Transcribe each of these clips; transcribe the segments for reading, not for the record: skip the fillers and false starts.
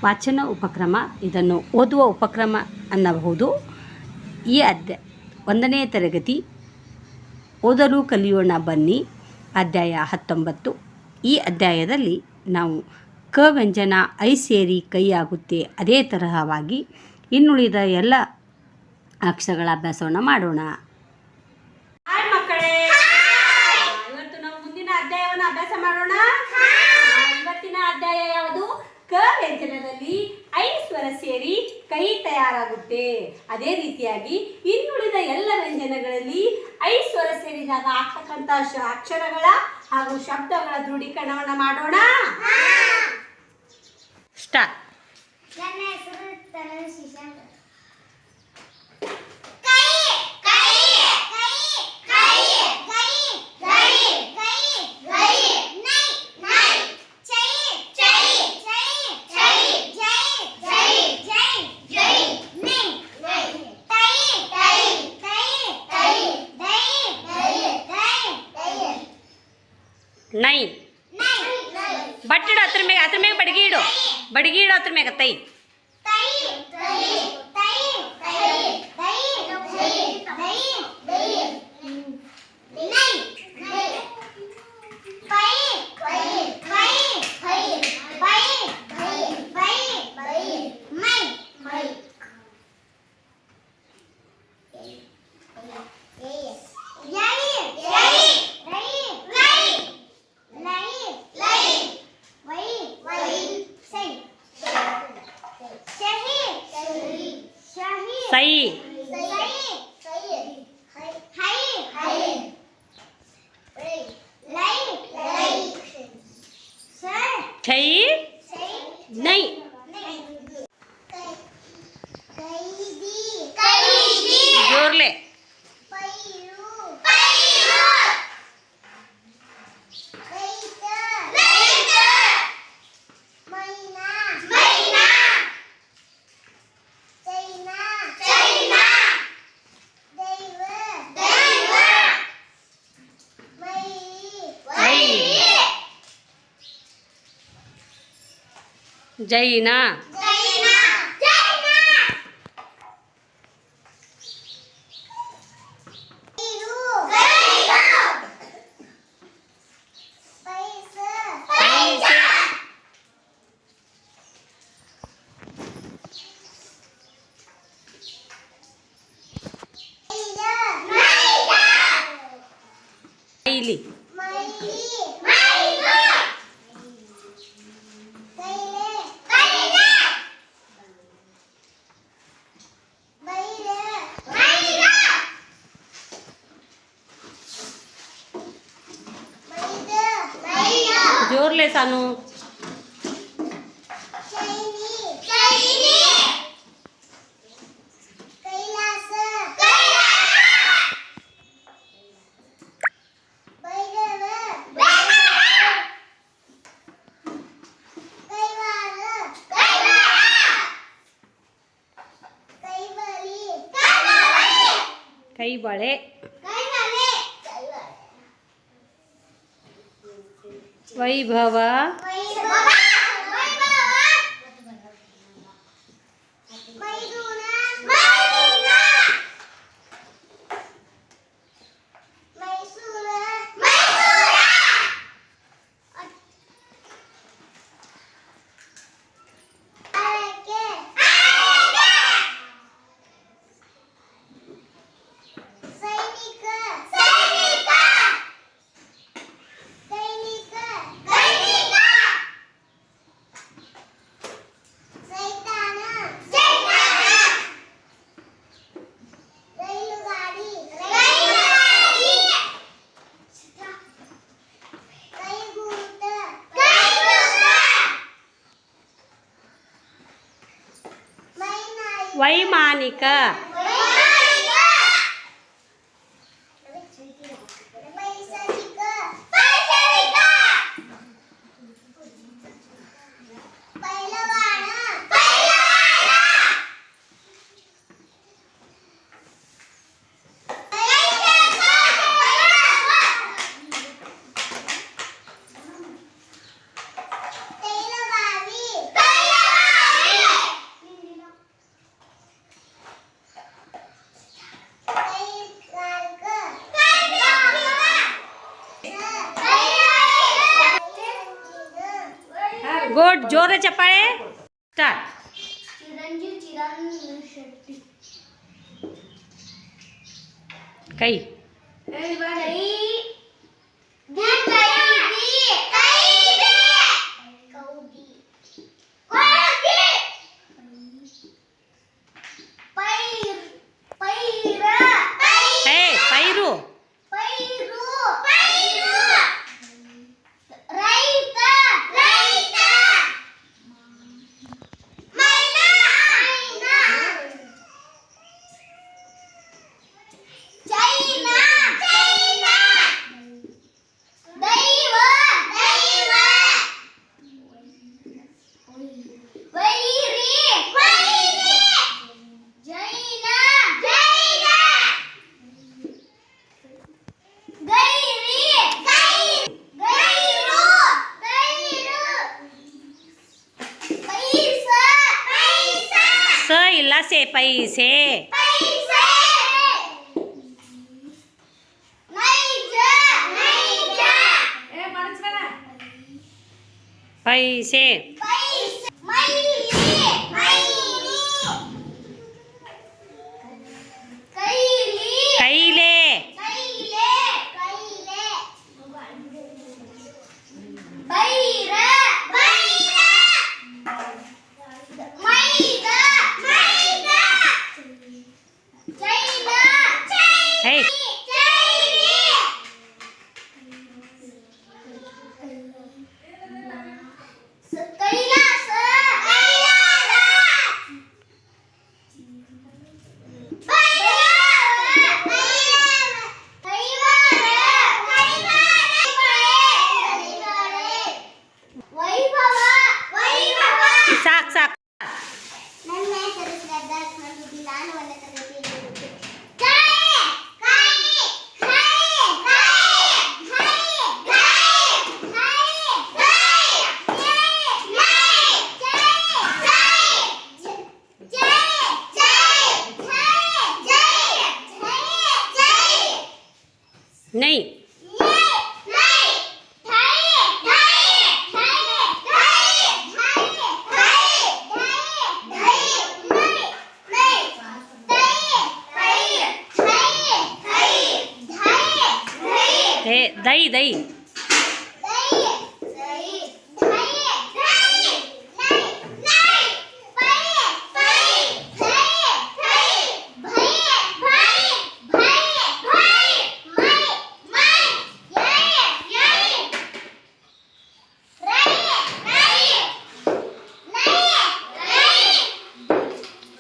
ವಾಚನ ಉಪಕ್ರಮ, ಇದನ್ನು ಓದುವ ಉಪಕ್ರಮ ಅನ್ನಬಹುದು. ಈ 1ನೇ ತರಗತಿ ಓದಲು ಕಲಿಯೋಣ ಬನ್ನಿ, ಅಧ್ಯಾಯ 19. ಈ ಅಧ್ಯಾಯದಲ್ಲಿ ನಾವು ಕ ವ್ಯಂಜನ ಐ ಸೇರಿ ಕೈ ಆಗುತ್ತೆ, ಅದೇ ತರಹವಾಗಿ ಇನ್ನುಳಿದ ಎಲ್ಲ ಅಕ್ಷರಗಳ ಅಭ್ಯಾಸವನ್ನು ಮಾಡೋಣ. ಹಾಯ್ ಮಕ್ಕಳೇ, ಇವತ್ತು ನಾವು ಮುಂದಿನ ಅಧ್ಯಾಯವನ್ನು ಅಭ್ಯಾಸ ಮಾಡೋಣ. ಇವತ್ತಿನ ಅಧ್ಯಾಯ ಯಾವುದು? ಕ ವ್ಯಂಜನದಲ್ಲಿ ಐ ಸ್ವರ ಸೇರಿ ಕೈ ತಯಾರಾಗುತ್ತೆ. ಅದೇ ರೀತಿಯಾಗಿ ಇನ್ನುಳಿದ ಎಲ್ಲ ವ್ಯಂಜನಗಳಲ್ಲಿ ಐ ಸ್ವರ ಸೇರಿದಾಗ ಆಗ್ತಕ್ಕಂಥ ಅಕ್ಷರಗಳ ಹಾಗೂ ಶಬ್ದಗಳ ದೃಢೀಕರಣವನ್ನು ಮಾಡೋಣ. ಸ್ಟಾರ್ಟ್. ನನ್ನ ಹೆಸರು ತನುಶಿಶಾಂತ್. ನೈ ಬಟ್ಟಿಡು, ಅದ್ರ ಮೇಲೆ ಬಡಗಿ ಇಡು, ಅದ್ರ ಮ್ಯಾಗ ತೈ. ಸೈ ಛೈ ನೈ. ಜೋರ್ಲೆ. ಜೈನ. ಮೈಲಿ. ಜೋರ್ಲೆ ಸಾನು. ಕೈ ಬಳೆ. ವೈಭವ. ವೈಮಾನಿಕ. ಗುಡ್. ಜೋರ ಚಪ್ಪಾಳೆ. ಸ್ಟಾರ್ಟ್. ಚಿರಂಜೀವಿ ಚಿರಂಜೀವಿ ಶೆಟ್ಟಿ. ಕೈ. ಹೇ ಪೈರು. ಸ ಇಲ್ಲ ಸೆ. ಪೈಸೆ. ಪೈಸೆ. ಕೈಲೆ. ಹೇ ಸಾಕು ಸಾಕು. ನನ್ನ ಹೆಸರು ಶ್ರದ್ಧಾ. ನಾನು ಒಂದನೇ ತರಗತಿಯಲ್ಲಿ ಇರುತ್ತೇನೆ. ನೈ. ಹೇ ದೈ ದೈ.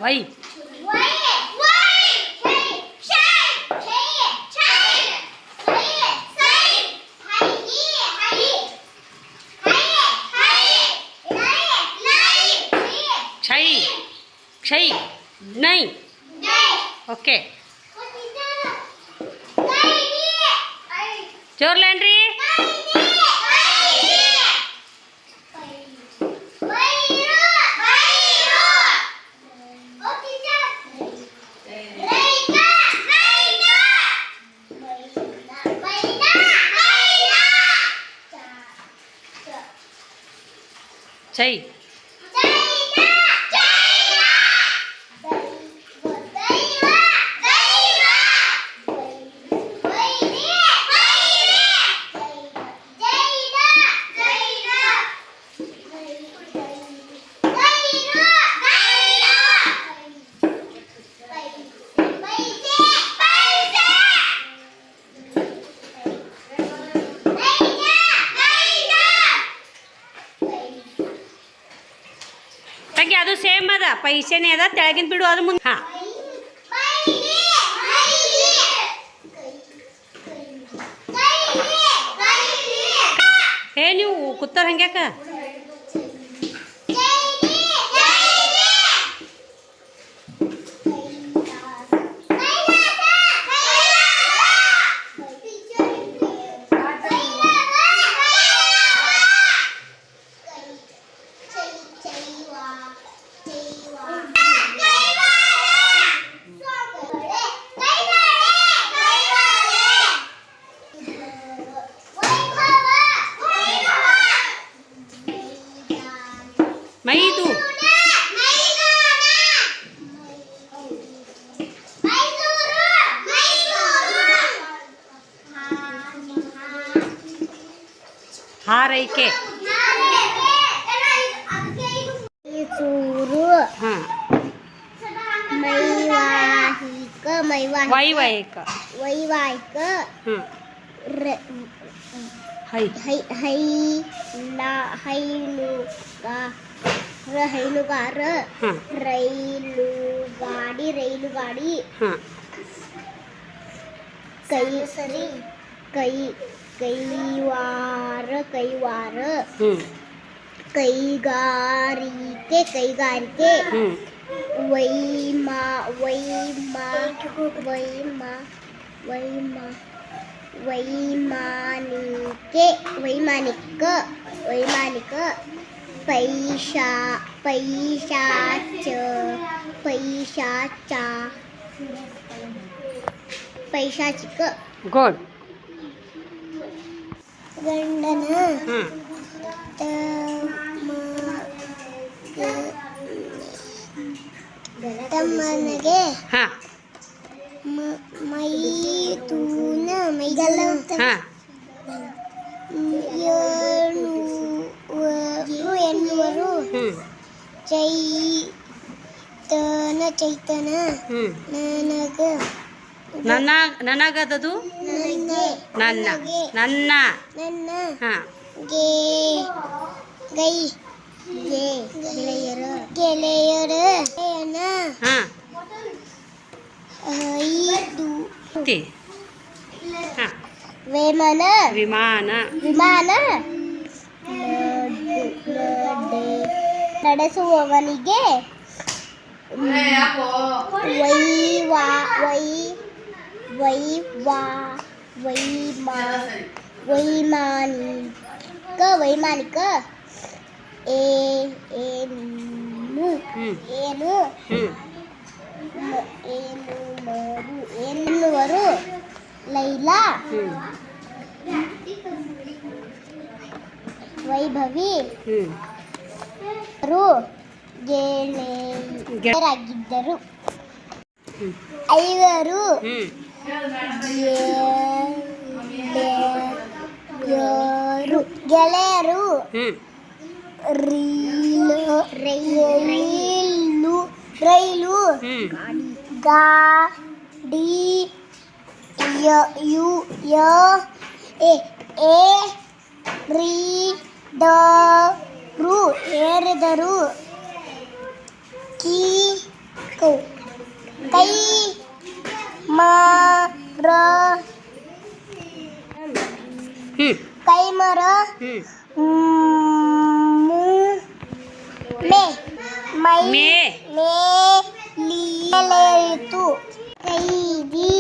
ವೈ. ಕ್ಷೈ. ಕ್ಷೈ. ನೈ. ಓಕೆ. ಜೋರ್ಲೇನ್ರಿ. ಚೈ. ತಂಗಿ ಅದು ಸೇಮ್ ಅದ. ಪೈಸೆನೇ ಅದ. ತೆಳಗಿನ ಬಿಡು ಅದು ಮುಂದೆ. ಹಾಂ. ಏ ನೀವು ಕೂತಾರ ಹಂಗ್ಯಾಕ? ಮೈದು ಹಾರೈಕೆ ಮೈಸೂರು ಹಾಂ ಮೈವಾಹಿಕ ವೈವಾಹಿಕ ವೈವಾಹಿಕ ಹಾಂ ಹೈ ಹೈನುಗಾರ ಹಾಂ ರೈಲುಗಾಡಿ ಹಾಂ ಕೈವಾರ ಹ್ಞೂ ಕೈಗಾರಿಕೆ ಹ್ಞೂ ವೈಮಾನಿಕ ಪೈಶಾಚಿಕ ಗುಡ್ ಗಂಡನ ಹಾಂ ತಮ್ಮನಿಗೆ ಹಾಂ ಮೈದುನ ಹಾಂ ಎನ್ನುವರು ಹ್ಞೂ ಚೈತನ ಹ್ಞೂ ನನಗ ನನಗದದು ನನ್ನ ನನ್ನ ಹಾಂ ಗೆಳೆಯರ ಹಾಂ ಐದು ಹಾಂ ವಿಮಾನ ನಡೆಸುವವನಿಗೆ ವೈಮಾನಿಕ ಎನ್ನುವರು ಲೈಲಾ ವೈಭವಿ ಗೆಳೆಯರಾಗಿದ್ದರು ಐವರು ಗೆಳೆಯರು ರೈಲು ಗಾಡಿ ಏರಿದರು ಕೈಮರ ಮೇಲಿತು ಕೈದಿ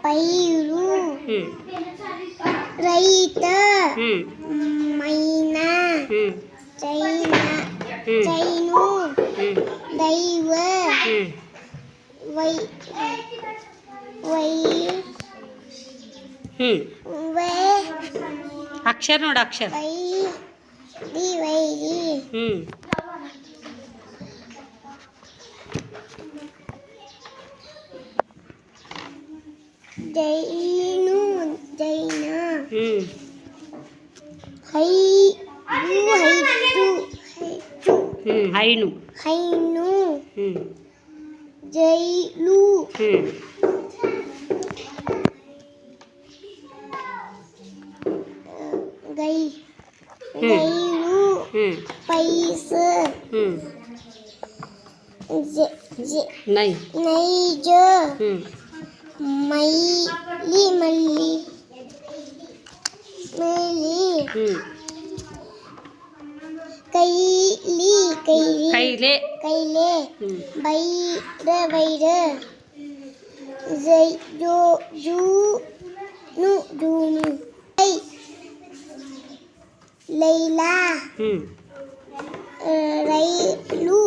ಪೈರು ರೈತ ಮೈನಾ ಚೈನು ದೈವ ಅಕ್ಷರ ನೋಡು ಅಕ್ಷರ ಜೈನ ಹೈನು ಜೈಲು ಗೈರು ಪೈಸ ನೈಜ ಮಲ್ಲಿ ಕೈಲೆ ಬೈರ ಜೂನು ಲೈಲಾ ರೈಲು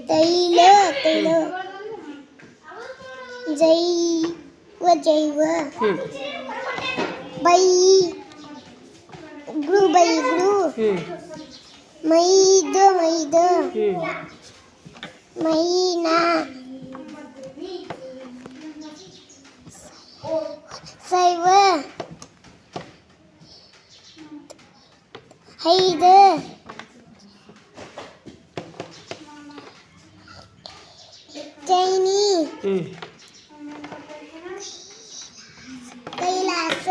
ತೈಲ ತೈಲ ಜೈವ ಹ್ಞೂ ಬೈ ಗ್ರೂ ಹ್ಞೂ ಮೈದ ಹ್ಞೂ ಮೈನಾ ಸೈವ ಹೈದ ಚೈನಿ ಹ್ಞೂ ಕೈಲಾಸ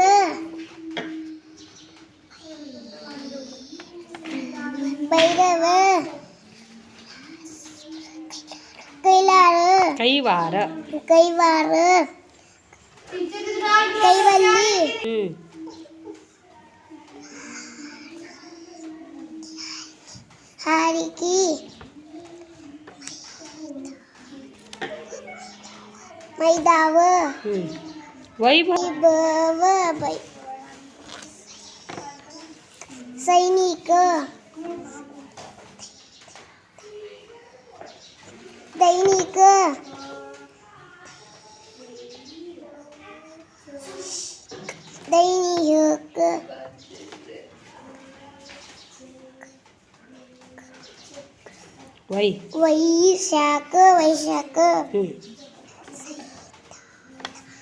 ಭೈರವ ಕೈಲಾರ ಕೈವಾರ ಕೈವಾರ ಕೈವಲ್ಲಿ ಹ್ಞೂ ಹಾರಿಕಿ ಮೈದಾವ ಹ್ಞೂ ವೈಭವ ವೈಭವ ಸೈನಿಕ ದೈನಿಕ ದೈನಿಕ ವೈಶಾಖ ಹ್ಞೂ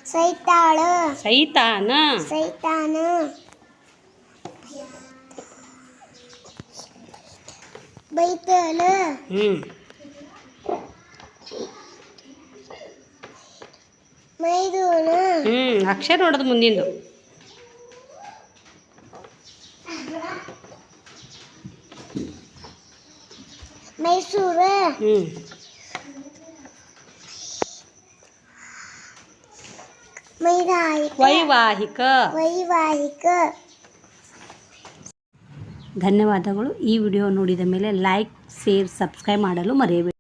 ಸೈತಾಳ ಸೈತಾನ ಸೈತಾನ ಬೈತಲ ಹ್ಞೂ ಮೈದೂನ ಹ್ಞೂ ಅಕ್ಷರ ನೋಡೋದು ಮುಂದಿಂದು ಮೈಸೂರ ಹ್ಞೂ ವೈವಾಹಿಕ ವೈವಾಹಿಕ ಧನ್ಯವಾದಗಳು. ಈ ವಿಡಿಯೋ ನೋಡಿದ ಮೇಲೆ ಲೈಕ್, ಶೇರ್, ಸಬ್ಸ್ಕ್ರೈಬ್ ಮಾಡಲು ಮರೆಯಬೇಡಿ.